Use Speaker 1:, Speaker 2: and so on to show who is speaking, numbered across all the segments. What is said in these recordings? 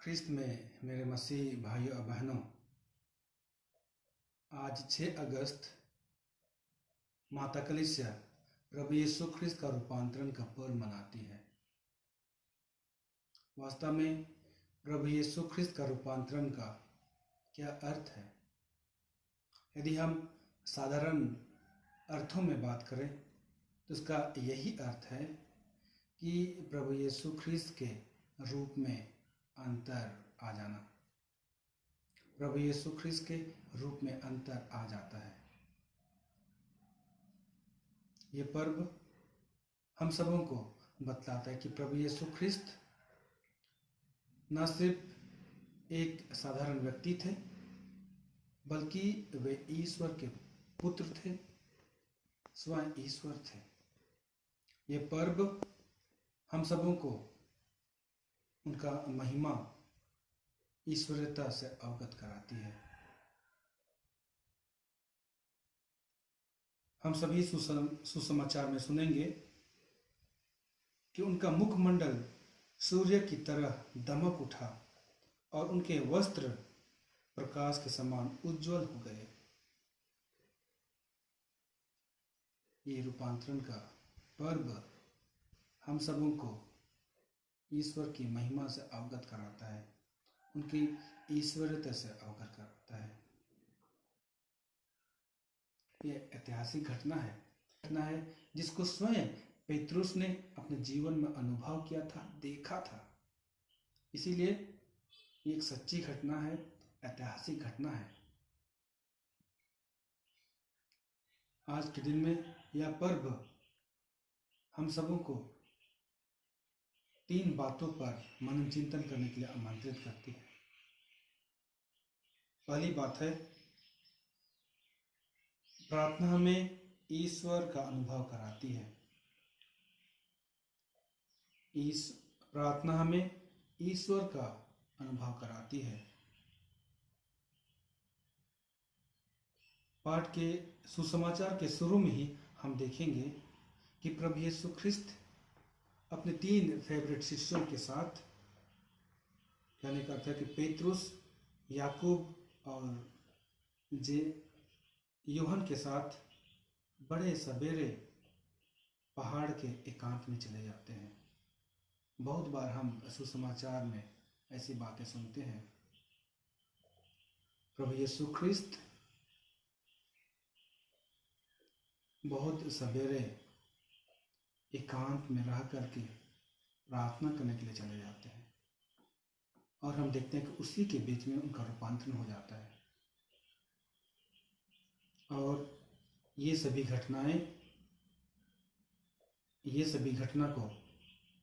Speaker 1: ख्रिस्त में मेरे मसीह भाइयों और बहनों, आज 6 अगस्त माता कलीसिया प्रभु यीशु ख्रिस्त का रूपांतरण का पर्व मनाती है। वास्तव में प्रभु यीशु ख्रिस्त का रूपांतरण का क्या अर्थ है? यदि हम साधारण अर्थों में बात करें तो इसका यही अर्थ है कि प्रभु यीशु ख्रिस्त के रूप में अंतर आ जाना। प्रभु यीशु ख्रिस्त के रूप में अंतर आ जाता है। ये पर्व हम सबों को बतलाता है कि प्रभु यीशु ख्रिस्त न सिर्फ एक साधारण व्यक्ति थे, बल्कि वे ईश्वर के पुत्र थे, स्वयं ईश्वर थे। ये पर्व हम सबों को उनका महिमा, ईश्वरता से अवगत कराती है। हम सभी सुसमाचार में सुनेंगे कि उनका मुखमंडल सूर्य की तरह दमक उठा और उनके वस्त्र प्रकाश के समान उज्जवल हो गए। ये रूपांतरण का पर्व हम सबों को ईश्वर की महिमा से अवगत कराता है, उनकी ईश्वरता से अवगत कराता है। यह ऐतिहासिक घटना है जिसको स्वयं पेत्रुस ने अपने जीवन में अनुभव किया था, देखा था। इसीलिए ये एक सच्ची घटना है, ऐतिहासिक घटना है। आज के दिन में यह पर्व हम सबों को 3 बातों पर मनन चिंतन करने के लिए आमंत्रित करती है। पहली बात है, प्रार्थना हमें ईश्वर का अनुभव कराती है। प्रार्थना हमें ईश्वर का अनुभव कराती है। पाठ के सुसमाचार के शुरू में ही हम देखेंगे कि प्रभु यीशु ख्रिस्त अपने 3 फेवरेट शिष्यों के साथ, कहने का अर्थ है कि पेत्रुस, याकूब और यूहन्ना के साथ बड़े सवेरे पहाड़ के एकांत में चले जाते हैं। बहुत बार हम सुसमाचार में ऐसी बातें सुनते हैं। प्रभु यीशु ख्रिस्त बहुत सवेरे एकांत में रह करके प्रार्थना करने के लिए चले जाते हैं और हम देखते हैं कि उसी के बीच में उनका रूपांतरण हो जाता है। और ये सभी घटना को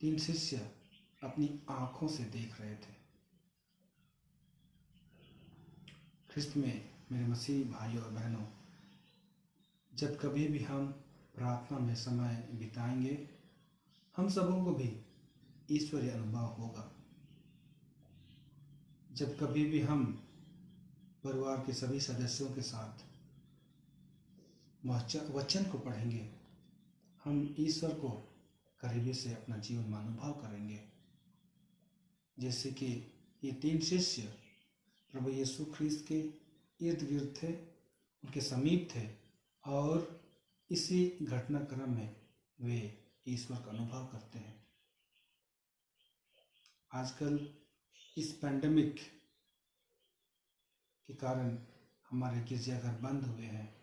Speaker 1: 3 शिष्य अपनी आंखों से देख रहे थे। ख्रिस्त में मेरे मसीह भाइयों और बहनों, जब कभी भी हम प्रार्थना में समय बिताएंगे, हम सबों को भी ईश्वरीय अनुभव होगा। जब कभी भी हम परिवार के सभी सदस्यों के साथ वचन को पढ़ेंगे, हम ईश्वर को करीबी से अपना जीवन में अनुभव करेंगे। जैसे कि ये 3 शिष्य प्रभु यीशु ख्रिस्त के इर्द गिर्द थे, उनके समीप थे और इसी घटनाक्रम में वे ईश्वर का अनुभव करते हैं। आजकल इस पैंडेमिक के कारण हमारे गिरजाघर बंद हुए हैं,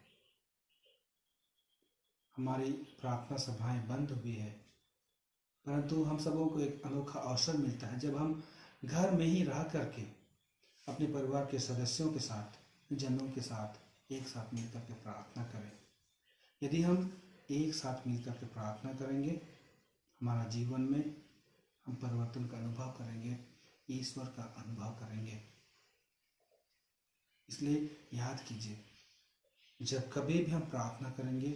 Speaker 1: हमारी प्रार्थना सभाएं बंद हुई है, परंतु हम सबों को एक अनोखा अवसर मिलता है जब हम घर में ही रह करके अपने परिवार के सदस्यों के साथ, जनों के साथ एक साथ मिलकर के प्रार्थना करें। यदि हम एक साथ मिलकर के प्रार्थना करेंगे, हमारा जीवन में हम परिवर्तन का अनुभव करेंगे, ईश्वर का अनुभव करेंगे। इसलिए याद कीजिए, जब कभी भी हम प्रार्थना करेंगे,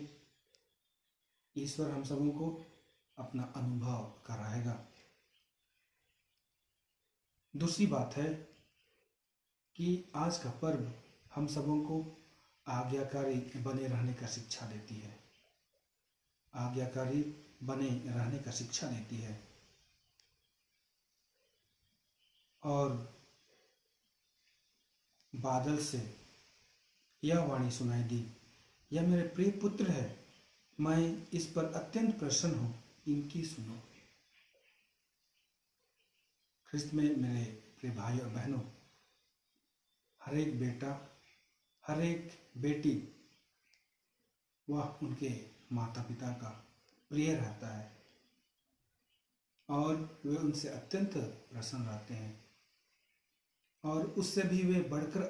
Speaker 1: ईश्वर हम सबों को अपना अनुभव कराएगा। दूसरी बात है कि आज का पर्व हम सबों को आज्ञाकारी बने रहने का शिक्षा देती है। आज्ञाकारी बने रहने का शिक्षा देती है। और बादल से यह वाणी सुनाई दी, यह मेरे प्रिय पुत्र है, मैं इस पर अत्यंत प्रसन्न हूँ, इनकी सुनो। ख्रिस्त में मेरे प्रिय भाई और बहनों, हर एक बेटा, हर एक बेटी वह उनके माता पिता का प्रिय रहता है और वे उनसे अत्यंत प्रसन्न रहते हैं, और उससे भी वे बढ़कर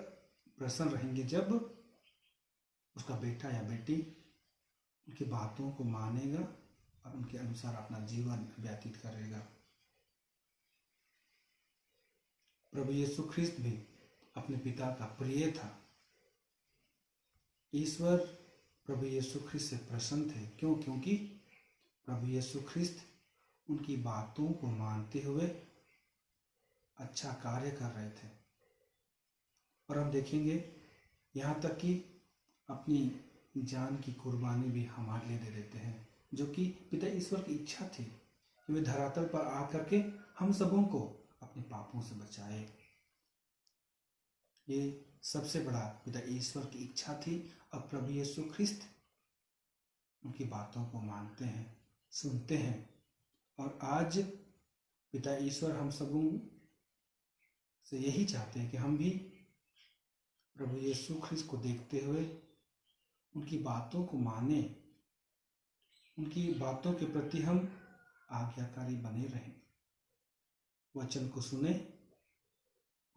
Speaker 1: प्रसन्न रहेंगे जब उसका बेटा या बेटी उनकी बातों को मानेगा और उनके अनुसार अपना जीवन व्यतीत करेगा। प्रभु यीशु ख्रिस्त भी अपने पिता का प्रिय था। ईश्वर प्रभु यीशु ख्रिस्त से प्रसन्न थे। क्यों? क्योंकि प्रभु यीशु ख्रिस्त उनकी बातों को मानते हुए अच्छा कार्य कर रहे थे। और हम देखेंगे यहाँ तक कि अपनी जान की कुर्बानी भी हमारे लिए दे देते हैं, जो कि पिता ईश्वर की इच्छा थी कि वे धरातल पर आकर के हम सबों को अपने पापों से बचाए। ये सबसे बड़ा पिता ईश्वर की इच्छा थी और प्रभु यीशु ख्रिस्त उनकी बातों को मानते हैं, सुनते हैं। और आज पिता ईश्वर हम सबों से यही चाहते हैं कि हम भी प्रभु यीशु ख्रिस्त को देखते हुए उनकी बातों को माने, उनकी बातों के प्रति हम आज्ञाकारी बने रहें, वचन को सुने,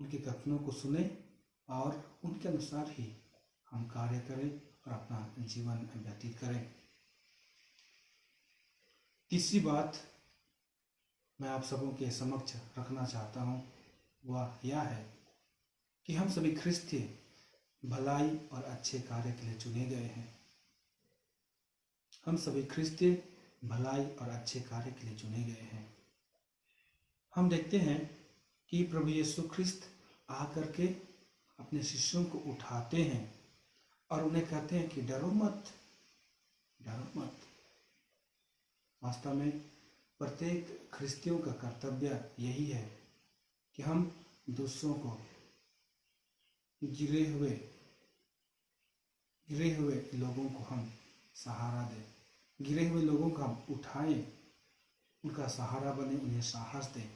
Speaker 1: उनके कथनों को सुने और उनके अनुसार ही हम कार्य करें और अपना जीवन व्यतीत करें। तीसरी बात मैं आप सबों के समक्ष रखना चाहता हूँ, वह यह है कि हम सभी ख्रिस्ती भलाई और अच्छे कार्य के लिए चुने गए हैं। हम सभी ख्रिस्ती भलाई और अच्छे कार्य के लिए चुने गए हैं। हम देखते हैं कि प्रभु यीशु ख्रिस्त आकर के अपने शिष्यों को उठाते हैं और उन्हें कहते हैं कि डरो मत, डरो मत। वास्तव में प्रत्येक ख्रिस्तियों का कर्तव्य यही है कि हम दूसरों को गिरे हुए लोगों को हम सहारा दें, गिरे हुए लोगों को हम उठाएं, उनका सहारा बने, उन्हें साहस दें,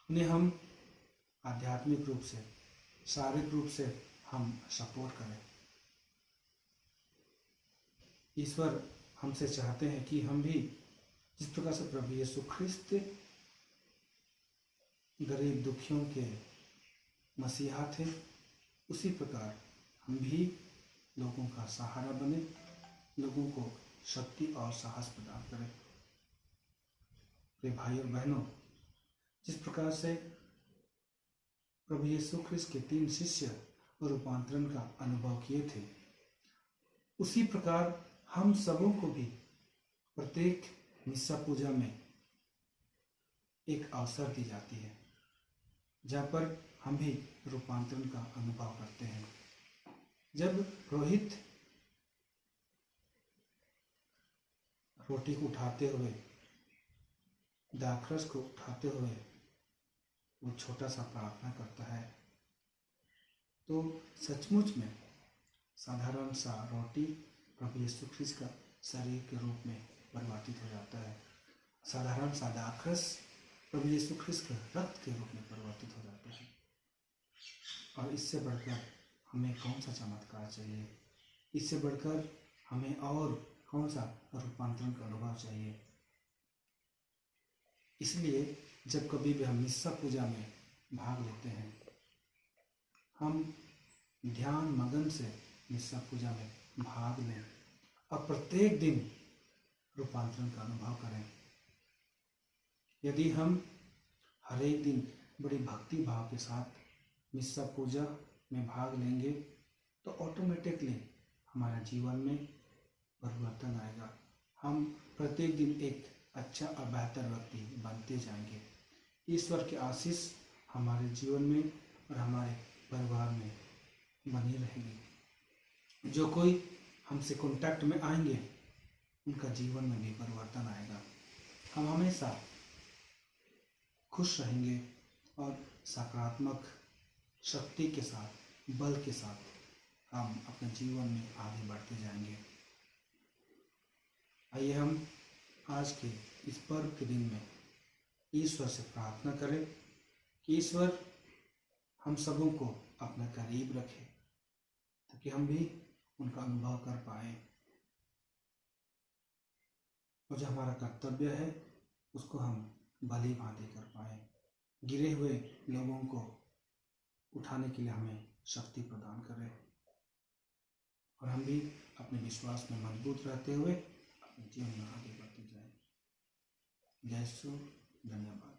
Speaker 1: उन्हें हम आध्यात्मिक रूप से, शारीरिक रूप से हम सपोर्ट करें। ईश्वर हमसे चाहते हैं कि हम भी जिस प्रकार से प्रभु यीशु ख्रिस्त गरीब दुखियों के मसीहा थे, उसी प्रकार हम भी लोगों का सहारा बने, लोगों को शक्ति और साहस प्रदान करें। प्रिय भाई और बहनों, जिस प्रकार से प्रभु यीशु ख्रिस्त के 3 शिष्य रूपांतरण का अनुभव किए थे, उसी प्रकार हम सबों को भी प्रत्येक मिस्सा पूजा में एक अवसर दी जाती है जहाँ पर हम भी रूपांतरण का अनुभव करते हैं। जब पुरोहित रोटी को उठाते हुए, दाखरस को उठाते हुए वो छोटा सा प्रार्थना करता है, तो सचमुच में साधारण सा रोटी प्रभु यीशु ख्रिस्त का शरीर के रूप में परिवर्तित हो जाता है। साधारण सा दाखरस प्रभु यीशु ख्रिस्त के रक्त के रूप में परिवर्तित हो जाता है। और इससे बढ़कर हमें कौन सा चमत्कार चाहिए? इससे बढ़कर हमें और कौन सा रूपांतरण का अनुभव चाहिए? इसलिए जब कभी भी हम मिस्सा पूजा में भाग लेते हैं, हम ध्यान मगन से मिस्सा पूजा में भाग लें और प्रत्येक दिन रूपांतरण का अनुभव करें। यदि हम हर एक दिन बड़ी भक्ति भाव के साथ मिस्सा पूजा में भाग लेंगे तो ऑटोमेटिकली हमारे जीवन में परिवर्तन आएगा। हम प्रत्येक दिन एक अच्छा और बेहतर व्यक्ति बनते जाएंगे। ईश्वर की आशीष हमारे जीवन में और हमारे परिवार में बनी रहेगी। जो कोई हमसे कांटेक्ट में आएंगे उनका जीवन में भी परिवर्तन आएगा। हम हमेशा खुश रहेंगे, और सकारात्मक शक्ति के साथ, बल के साथ हम अपने जीवन में आगे बढ़ते जाएंगे। आइए हम आज के इस पर्व के दिन में ईश्वर से प्रार्थना करें कि ईश्वर हम सबों को अपने करीब रखे, ताकि हम भी उनका अनुभव कर पाए और जो हमारा कर्तव्य है उसको हम भली भांति कर पाए। गिरे हुए लोगों को उठाने के लिए हमें शक्ति प्रदान करें और हम भी अपने विश्वास में मजबूत रहते हुए अपने जीवन में आगे बढ़ते जाएं। जय श्री, धन्यवाद।